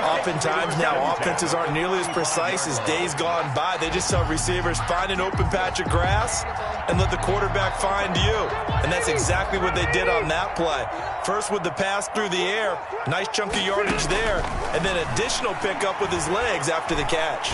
Oftentimes now offenses aren't nearly as precise as days gone by. They just tell receivers, find an open patch of grass and let the quarterback find you. And that's exactly what they did on that play. First with the pass through the air, nice chunk of yardage there, and then additional pickup with his legs after the catch.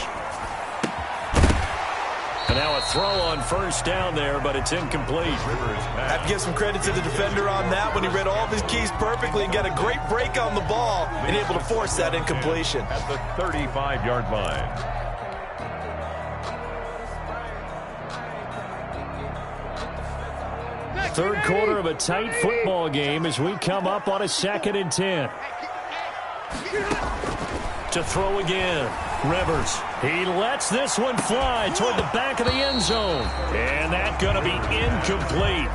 And now a throw on 1st down there, but it's incomplete. I have to give some credit to the defender on that when he read all of his keys perfectly and got a great break on the ball and able to force that incompletion. At the 35-yard line. Third quarter of a tight football game as we come up on a 2nd and 10. To throw again. Rivers. He lets this one fly toward the back of the end zone. And that's going to be incomplete.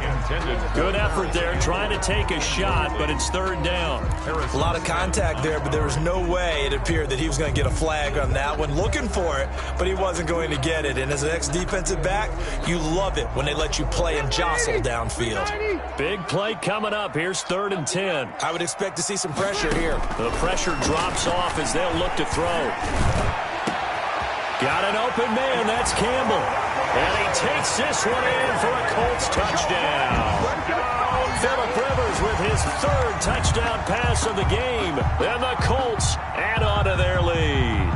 Good effort there trying to take a shot, but it's 3rd down. A lot of contact there, but there was no way it appeared that he was going to get a flag on that one. Looking for it, but he wasn't going to get it. And as an ex-defensive back, you love it when they let you play and jostle downfield. Big play coming up. Here's 3rd and 10. I would expect to see some pressure here. The pressure drops off as they'll look to throw. Got an open man. That's Campbell. And he takes this one in for a Colts touchdown. Phillip Rivers with his 3rd touchdown pass of the game. And the Colts add on to their lead.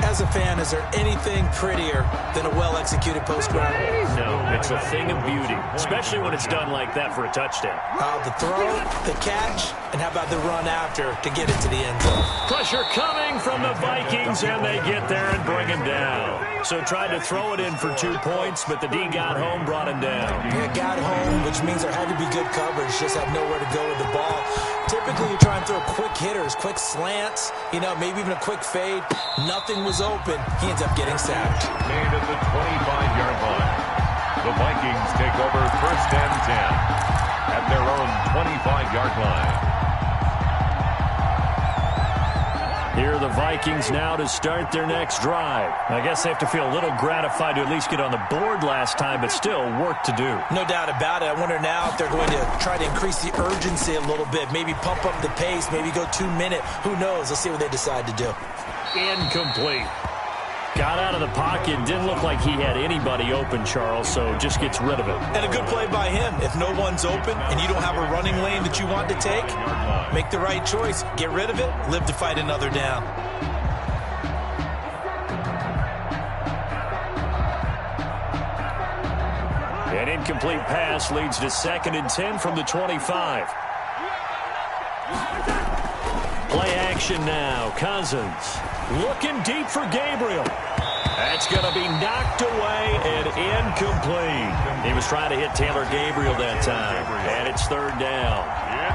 As a fan, is there anything prettier than a well-executed post route? No, it's a thing of beauty, especially when it's done like that for a touchdown. The throw, the catch, and how about the run after to get it to the end zone? Pressure coming from the Vikings, and they get there and bring him down. So tried to throw it in for 2 points, but the D got home, brought him down. Yeah, got home, which means there had to be good coverage, just had nowhere to go with the ball. Typically, you try and throw quick hitters, quick slants, maybe even a quick fade. Nothing was open. He ends up getting sacked. Made at the 25-yard line. The Vikings take over 1st and 10 at their own 25-yard line. Here are the Vikings now to start their next drive. I guess they have to feel a little gratified to at least get on the board last time, but still work to do. No doubt about it. I wonder now if they're going to try to increase the urgency a little bit, maybe pump up the pace, maybe go 2-minute. Who knows? Let's see what they decide to do. Incomplete. Got out of the pocket. Didn't look like he had anybody open, Charles, so just gets rid of it. And a good play by him. If no one's open and you don't have a running lane that you want to take, make the right choice. Get rid of it. Live to fight another down. An incomplete pass leads to 2nd and 10 from the 25. Play action now. Cousins looking deep for Gabriel. That's going to be knocked away and incomplete. He was trying to hit Taylor Gabriel that time, and it's 3rd down.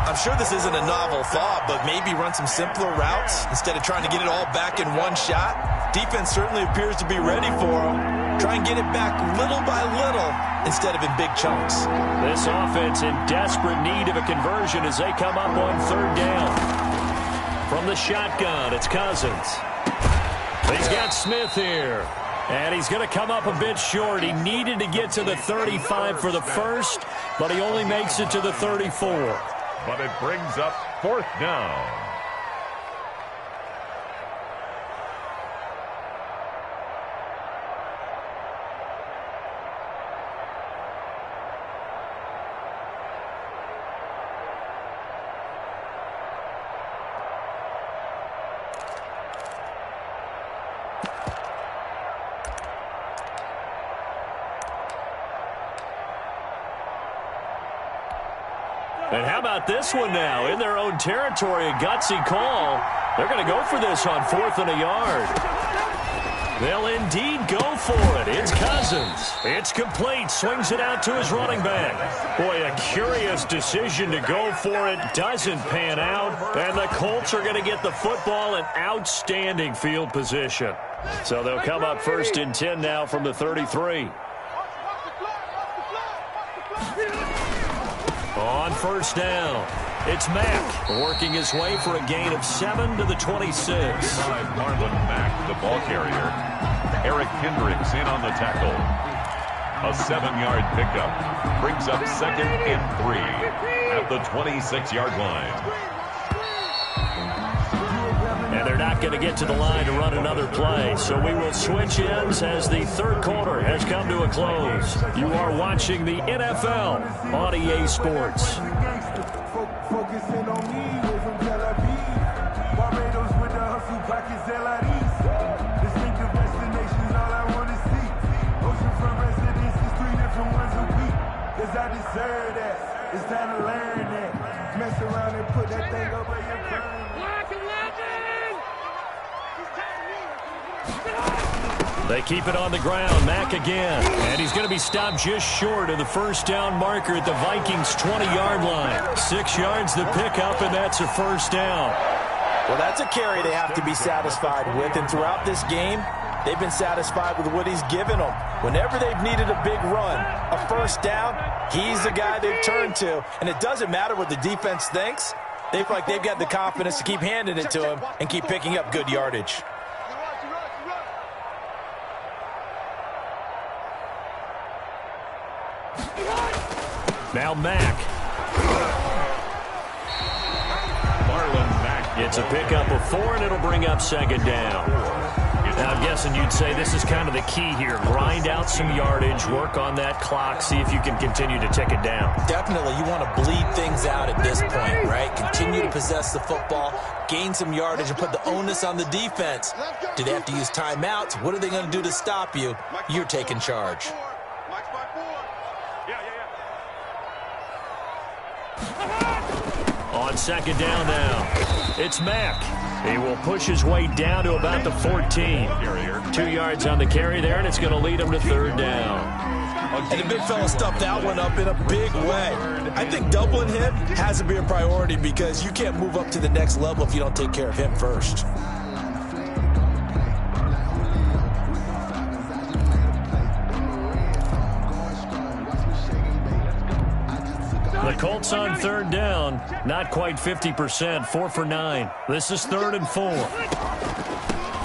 I'm sure this isn't a novel thought, but maybe run some simpler routes instead of trying to get it all back in one shot. Defense certainly appears to be ready for him. Try and get it back little by little instead of in big chunks. This offense in desperate need of a conversion as they come up on 3rd down. From the shotgun, it's Cousins. He's got Smith here. And he's going to come up a bit short. He needed to get to the 35 for the first, but he only makes it to the 34. But it brings up 4th down. And how about this one now? In their own territory, a gutsy call. They're going to go for this on 4th and a yard. They'll indeed go for it. It's Cousins. It's complete. Swings it out to his running back. Boy, a curious decision to go for it. Doesn't pan out. And the Colts are going to get the football in outstanding field position. So they'll come up 1st and 10 now from the 33. On 1st down, it's Mack working his way for a gain of 7 to the 26. Marlon Mack, the ball carrier. Eric Kendricks in on the tackle. A 7-yard pickup brings up 2nd and 3 at the 26-yard line. And they're not going to get to the line to run another play, so we will switch ends as the 3rd quarter has come to a close. You are watching the NFL on EA Sports. Focusing on me, way from Tel Aviv. Barbados with the hustle pockets, LIDs. Distinctive destinations, all I want to see. Oceanfront residences, 3 different ones a week. Cause I deserve that. It's time to learn that. Mess around and put that thing over your brain. They keep it on the ground. Mack again. And he's going to be stopped just short of the 1st down marker at the Vikings' 20-yard line. 6 yards the pickup, and that's a 1st down. Well, that's a carry they have to be satisfied with. And throughout this game, they've been satisfied with what he's given them. Whenever they've needed a big run, a 1st down, he's the guy they've turned to. And it doesn't matter what the defense thinks. They feel like they've got the confidence to keep handing it to him and keep picking up good yardage. Now Mack. Marlon Mack It's a pickup of 4, and it'll bring up 2nd down. Now, I'm guessing you'd say this is kind of the key here. Grind out some yardage, work on that clock, see if you can continue to tick it down. Definitely. You want to bleed things out at this point, right? Continue to possess the football, gain some yardage, and put the onus on the defense. Do they have to use timeouts? What are they going to do to stop you? You're taking charge. On 2nd down now, it's Mack. He will push his way down to about the 14. 2 yards on the carry there, and it's going to lead him to 3rd down. And the big fella stuffed that one up in a big way. I think doubling him has to be a priority because you can't move up to the next level if you don't take care of him first. The Colts on 3rd down, not quite 50%, 4 for 9. This is 3rd and 4.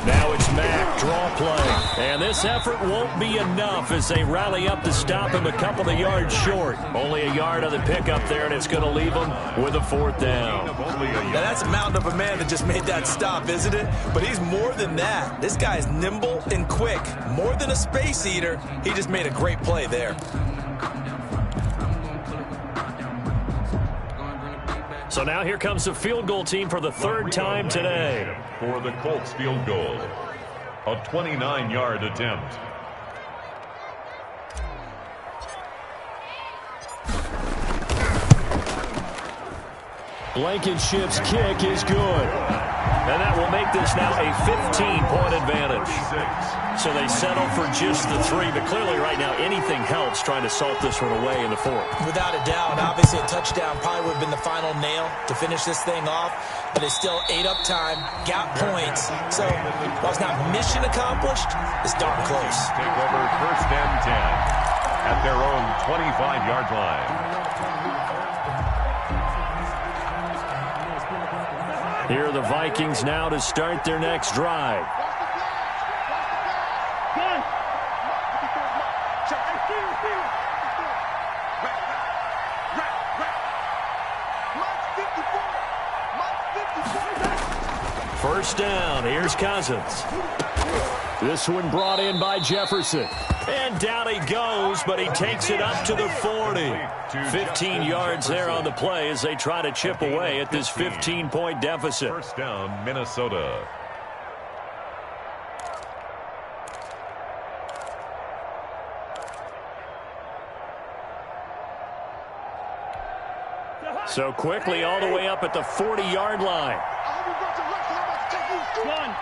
Now it's Mack, draw play. And this effort won't be enough as they rally up to stop him a couple of yards short. Only a yard on the pickup there, and it's going to leave him with a 4th down. Now that's a mountain of a man that just made that stop, isn't it? But he's more than that. This guy's nimble and quick. More than a space eater, he just made a great play there. So now here comes the field goal team for the 3rd time today. For the Colts field goal, a 29-yard attempt. Blankenship's kick is good. And that will make this now a 15-point advantage. So they settle for just the 3, but clearly right now anything helps trying to salt this one away in the 4th. Without a doubt, obviously a touchdown probably would have been the final nail to finish this thing off, but it's still 8 up time, got points. So while it's not mission accomplished, it's darn close. Take over 1st and 10 at their own 25-yard line. Here are the Vikings now to start their next drive. Gun. First down, here's Cousins. This one brought in by Jefferson. And down he goes, but he takes it up to the 40. 15 yards there on the play as they try to chip away at this 15-point deficit. First down, Minnesota. So quickly all the way up at the 40-yard line. Gun.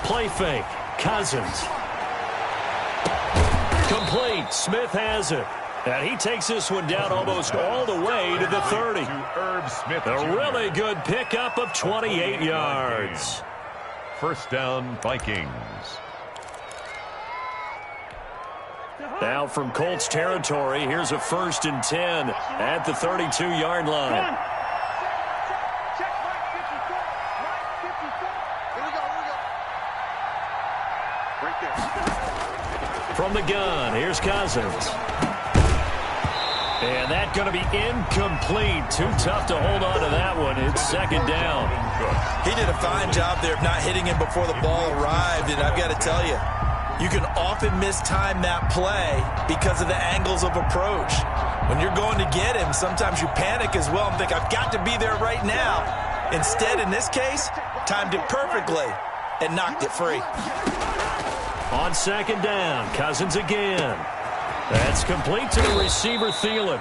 Play fake. Cousins. Complete. Smith has it. And he takes this one down almost all the way to the 30. A really good pickup of 28 yards. First down, Vikings. Now from Colts territory, here's a 1st and 10 at the 32-yard line. From the gun, here's Cousins. And that's going to be incomplete. Too tough to hold on to that one. It's second down. He did a fine job there of not hitting him before the ball arrived, and I've got to tell you, you can often mistime that play because of the angles of approach. When you're going to get him, sometimes you panic as well and think, I've got to be there right now. Instead, in this case, timed it perfectly and knocked it free. On second down, Cousins again. That's complete to the receiver, Thielen.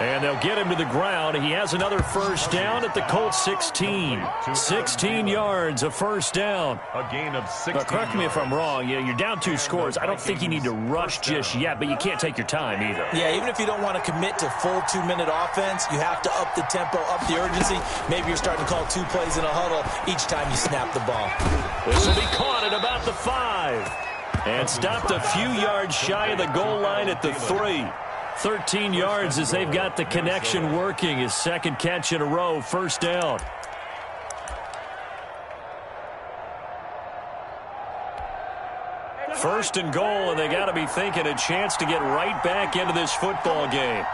And they'll get him to the ground. He has another first down at the Colts 16. 16 yards of first down. A gain of 6. Correct me if I'm wrong. You're down 2 scores. I don't think you need to rush just yet, but you can't take your time either. Yeah, even if you don't want to commit to full 2-minute offense, you have to up the tempo, up the urgency. Maybe you're starting to call 2 plays in a huddle each time you snap the ball. This will be caught at about the 5. And stopped a few yards shy of the goal line at the 3. 13 yards as they've got the connection working. His second catch in a row, first down. First and goal, and they got to be thinking a chance to get right back into this football game.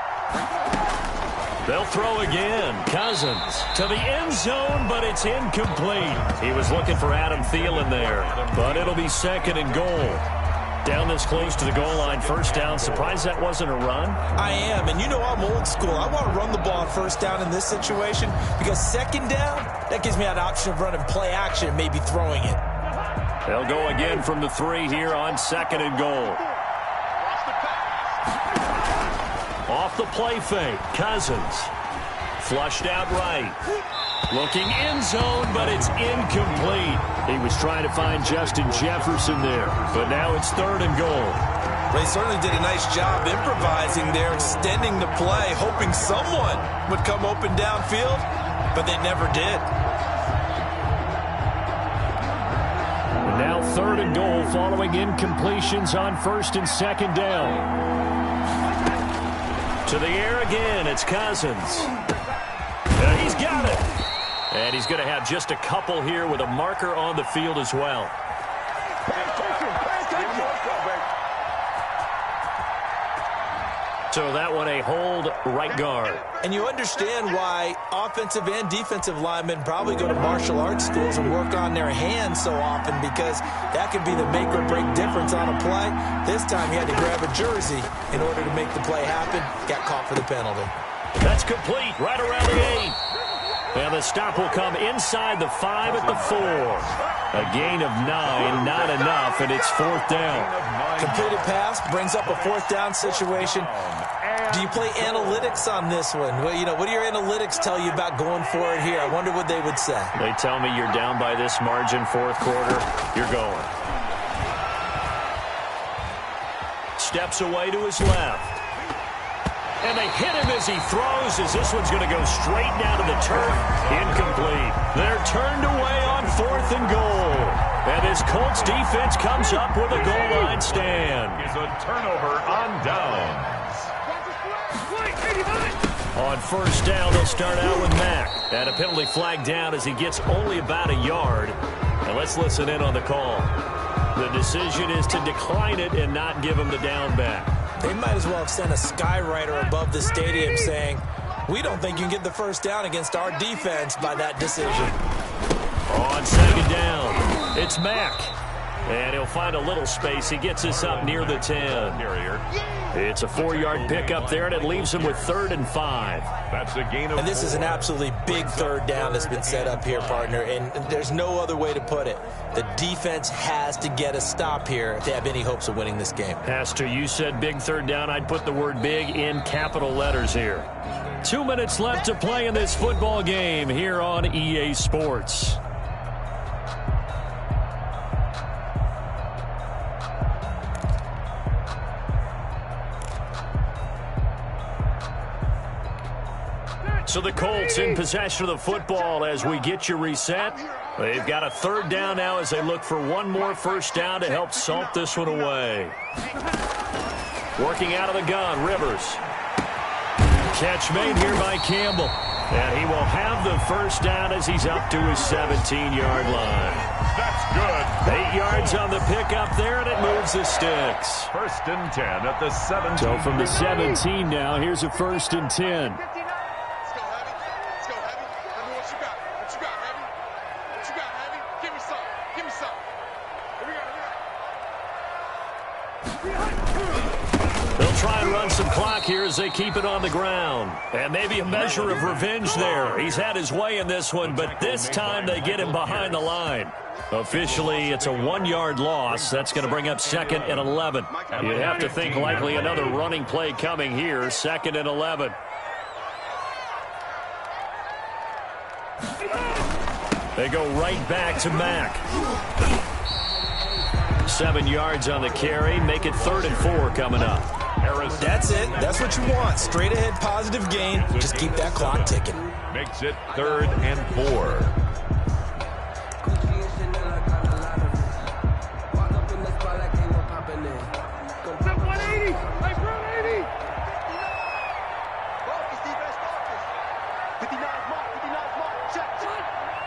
They'll throw again. Cousins to the end zone, but it's incomplete. He was looking for Adam Thielen there, but it'll be second and goal. Down this close to the goal line, first down. Surprised that wasn't a run? I am, and you know I'm old school. I want to run the ball on first down in this situation because second down, that gives me an option of running play action and maybe throwing it. They'll go again from the 3 here on second and goal. Off the play fake, Cousins. Flushed out right. Looking end zone, but it's incomplete. He was trying to find Justin Jefferson there, but now it's third and goal. They certainly did a nice job improvising there, extending the play, hoping someone would come open downfield, but they never did. And now third and goal following incompletions on first and second down. To the air again, it's Cousins. And he's got it. And he's going to have just a couple here with a marker on the field as well. So that one a hold right guard. And you understand why offensive and defensive linemen probably go to martial arts schools and work on their hands so often, because that could be the make or break difference on a play. This time he had to grab a jersey in order to make the play happen. Got caught for the penalty. That's complete right around the 8. And the stop will come inside the 5 at the 4. A gain of 9, not enough, and it's fourth down. Completed pass brings up a fourth down situation. Do you play analytics on this one? Well, you know, what do your analytics tell you about going for it here? I wonder what they would say. They tell me you're down by this margin, fourth quarter, you're going. Steps away to his left. And they hit him as he throws, as this one's going to go straight down to the turf. Incomplete. They're turned away on fourth and goal. And this Colts defense comes up with a goal line stand. Is a turnover on downs. On first down, they'll start out with Mack. And a penalty flag down as he gets only about a yard. And let's listen in on the call. The decision is to decline it and not give him the down back. They might as well have sent a skywriter above the stadium saying, we don't think you can get the first down against our defense by that decision. On second down, it's Mack. And he'll find a little space. He gets us up near the 10. It's a 4-yard pickup there, and it leaves him with 3rd and 5. That's a gain of 4. And this is an absolutely big third down that's been set up here, partner, and there's no other way to put it. The defense has to get a stop here to have any hopes of winning this game. Pastor, you said big third down. I'd put the word big in capital letters here. 2 minutes left to play in this football game here on EA Sports. So the Colts in possession of the football as we get you reset. They've got a 3rd down now as they look for one more first down to help salt this one away. Working out of the gun, Rivers. Catch made here by Campbell. And he will have the first down as he's up to his 17-yard line. That's good. 8 yards on the pickup there, and it moves the sticks. 1st and 10 at the 17. So from the 17 now, here's a 1st and 10. Try and run some clock here as they keep it on the ground. And maybe a measure of revenge there. He's had his way in this one, but this time they get him behind the line. Officially, it's a 1-yard loss. That's going to bring up 2nd and 11. You'd have to think likely another running play coming here, 2nd and 11. They go right back to Mack. 7 yards on the carry. Make it 3rd and 4 coming up. That's it. That's what you want. Straight ahead positive gain. Just keep that clock ticking. Makes it 3rd and 4.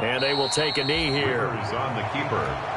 And they will take a knee here. On the keeper.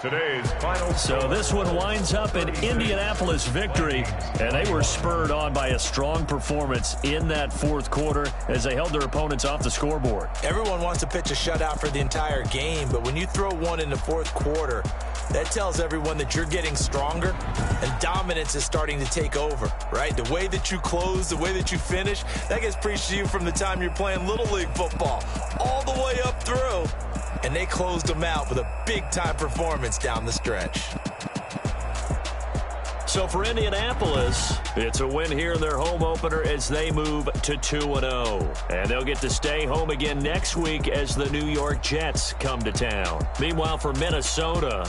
Today's final. So this one winds up an Indianapolis victory, and they were spurred on by a strong performance in that 4th quarter as they held their opponents off the scoreboard. Everyone wants to pitch a shutout for the entire game, but when you throw one in the 4th quarter, that tells everyone that you're getting stronger and dominance is starting to take over, right? The way that you close, the way that you finish, that gets preached to you from the time you're playing Little League football all the way up through. And they closed them out with a big-time performance down the stretch. So for Indianapolis, it's a win here in their home opener as they move to 2-0. And they'll get to stay home again next week as the New York Jets come to town. Meanwhile, for Minnesota,